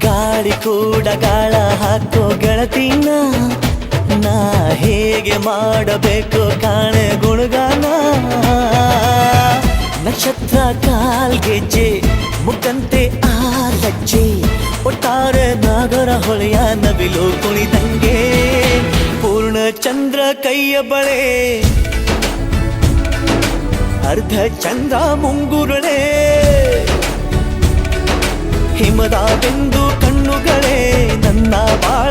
ಗಾಳಿ ಕೂಡ ಗಾಳ ಹಾಕೋ ಗೆಳತಿನ ನಾ ಹೇಗೆ ಮಾಡಬೇಕು ಕಾಣೆ ಗುಣಗಾನ ನಕ್ಷತ್ರ ಕಾಲ್ಗೆಜ್ಜೆ ಮುಖಂತೆ ಆ ಲಜ್ಜೆ ಒಟ್ಟಾರೆ ನಾಗರ ಹೊಳೆಯ ನವಿಲು ಕುಣಿದಂಗೆ ಪೂರ್ಣ ಚಂದ್ರ ಕೈಯ ಬಳೆ ಅರ್ಧ ಚಂದ್ರ ಮುಂಗುರುಳೆ ಹಿಮದ ಬೆಂದು ಕಣ್ಣುಗಳೇ ನನ್ನ ಬಾಳ